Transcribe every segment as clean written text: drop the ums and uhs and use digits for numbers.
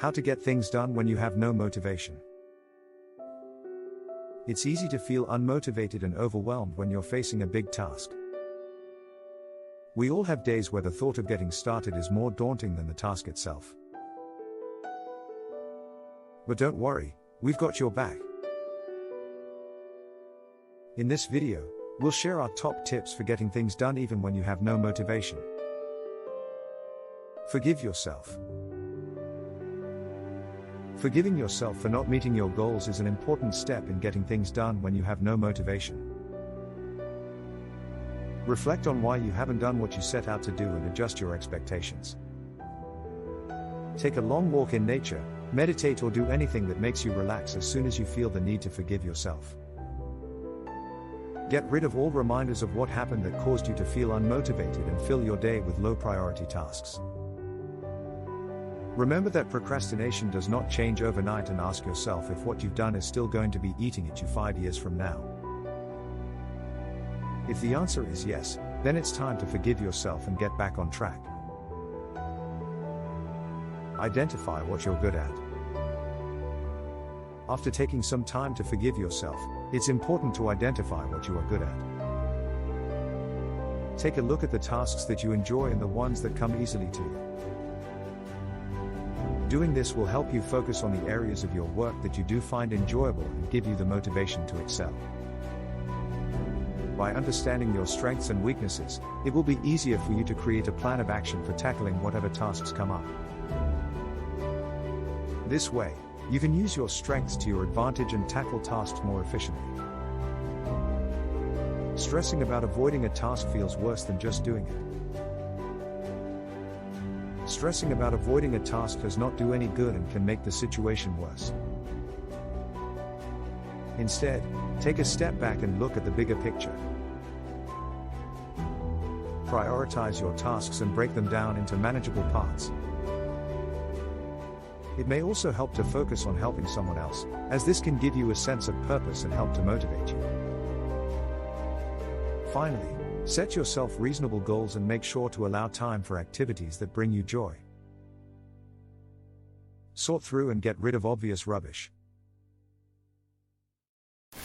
How to get things done when you have no motivation. It's easy to feel unmotivated and overwhelmed when you're facing a big task. We all have days where the thought of getting started is more daunting than the task itself. But don't worry, we've got your back. In this video, we'll share our top tips for getting things done even when you have no motivation. Forgive yourself. Forgiving yourself for not meeting your goals is an important step in getting things done when you have no motivation. Reflect on why you haven't done what you set out to do and adjust your expectations. Take a long walk in nature, meditate, or do anything that makes you relax as soon as you feel the need to forgive yourself. Get rid of all reminders of what happened that caused you to feel unmotivated and fill your day with low priority tasks. Remember that procrastination does not change overnight, and ask yourself if what you've done is still going to be eating at you 5 years from now. If the answer is yes, then it's time to forgive yourself and get back on track. Identify what you're good at. After taking some time to forgive yourself, it's important to identify what you are good at. Take a look at the tasks that you enjoy and the ones that come easily to you. Doing this will help you focus on the areas of your work that you do find enjoyable and give you the motivation to excel. By understanding your strengths and weaknesses, it will be easier for you to create a plan of action for tackling whatever tasks come up. This way, you can use your strengths to your advantage and tackle tasks more efficiently. Stressing about avoiding a task feels worse than just doing it. Stressing about avoiding a task does not do any good and can make the situation worse. Instead, take a step back and look at the bigger picture. Prioritize your tasks and break them down into manageable parts. It may also help to focus on helping someone else, as this can give you a sense of purpose and help to motivate you. Finally, set yourself reasonable goals and make sure to allow time for activities that bring you joy. Sort through and get rid of obvious rubbish.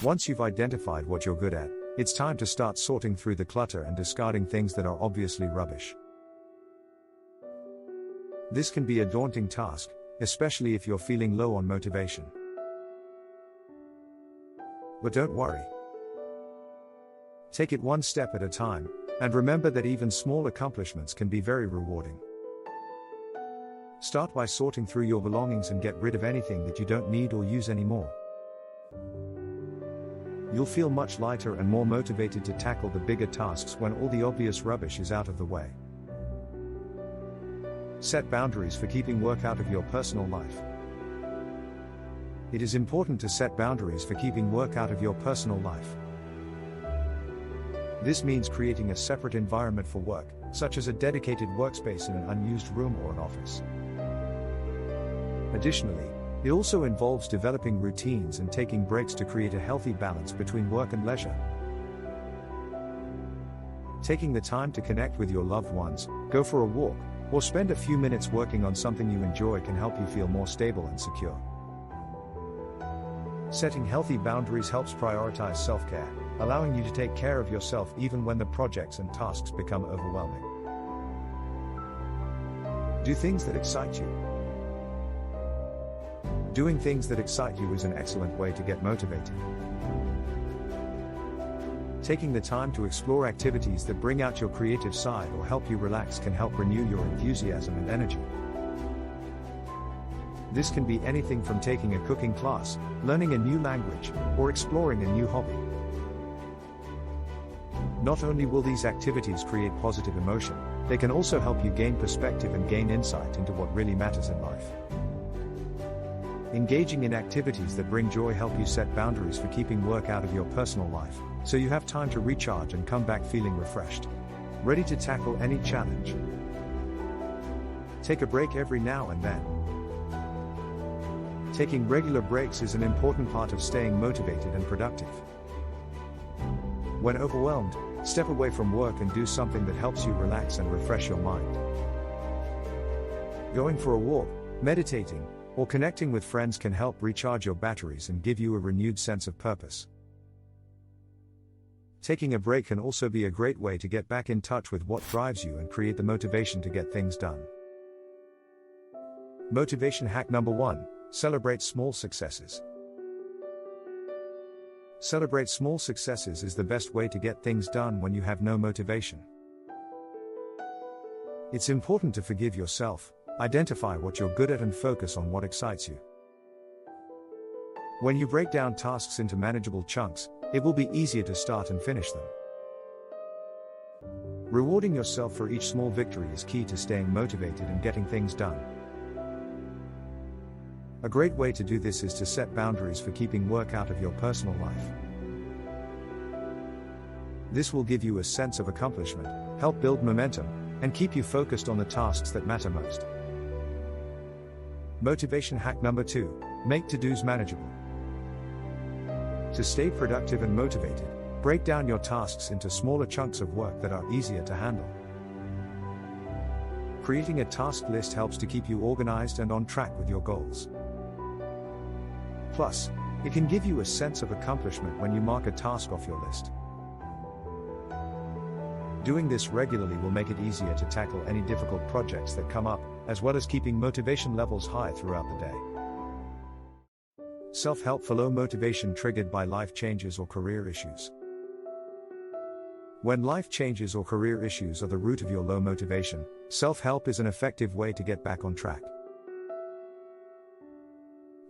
Once you've identified what you're good at, it's time to start sorting through the clutter and discarding things that are obviously rubbish. This can be a daunting task, especially if you're feeling low on motivation. But don't worry. Take it one step at a time, and remember that even small accomplishments can be very rewarding. Start by sorting through your belongings and get rid of anything that you don't need or use anymore. You'll feel much lighter and more motivated to tackle the bigger tasks when all the obvious rubbish is out of the way. Set boundaries for keeping work out of your personal life. It is important to set boundaries for keeping work out of your personal life. This means creating a separate environment for work, such as a dedicated workspace in an unused room or an office. Additionally, it also involves developing routines and taking breaks to create a healthy balance between work and leisure. Taking the time to connect with your loved ones, go for a walk, or spend a few minutes working on something you enjoy can help you feel more stable and secure. Setting healthy boundaries helps prioritize self-care, allowing you to take care of yourself even when the projects and tasks become overwhelming. Do things that excite you. Doing things that excite you is an excellent way to get motivated. Taking the time to explore activities that bring out your creative side or help you relax can help renew your enthusiasm and energy. This can be anything from taking a cooking class, learning a new language, or exploring a new hobby. Not only will these activities create positive emotion, they can also help you gain perspective and gain insight into what really matters in life. Engaging in activities that bring joy help you set boundaries for keeping work out of your personal life, so you have time to recharge and come back feeling refreshed, ready to tackle any challenge. Take a break every now and then. Taking regular breaks is an important part of staying motivated and productive. When overwhelmed, step away from work and do something that helps you relax and refresh your mind. Going for a walk, meditating, or connecting with friends can help recharge your batteries and give you a renewed sense of purpose. Taking a break can also be a great way to get back in touch with what drives you and create the motivation to get things done. Motivation hack number 1: celebrate small successes. Celebrate small successes is the best way to get things done when you have no motivation. It's important to forgive yourself, identify what you're good at and focus on what excites you. When you break down tasks into manageable chunks, it will be easier to start and finish them. Rewarding yourself for each small victory is key to staying motivated and getting things done. A great way to do this is to set boundaries for keeping work out of your personal life. This will give you a sense of accomplishment, help build momentum, and keep you focused on the tasks that matter most. Motivation hack number 2: make to-dos manageable. To stay productive and motivated, break down your tasks into smaller chunks of work that are easier to handle. Creating a task list helps to keep you organized and on track with your goals. Plus, it can give you a sense of accomplishment when you mark a task off your list. Doing this regularly will make it easier to tackle any difficult projects that come up, as well as keeping motivation levels high throughout the day. Self-help for low motivation triggered by life changes or career issues. When life changes or career issues are the root of your low motivation, self-help is an effective way to get back on track.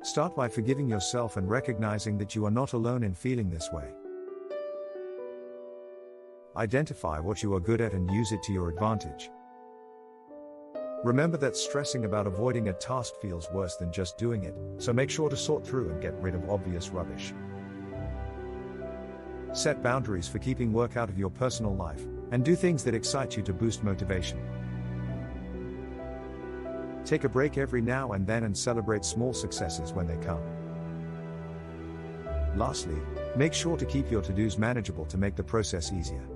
Start by forgiving yourself and recognizing that you are not alone in feeling this way. Identify what you are good at and use it to your advantage. Remember that stressing about avoiding a task feels worse than just doing it, so make sure to sort through and get rid of obvious rubbish. Set boundaries for keeping work out of your personal life, and do things that excite you to boost motivation. Take a break every now and then and celebrate small successes when they come. Lastly, make sure to keep your to-dos manageable to make the process easier.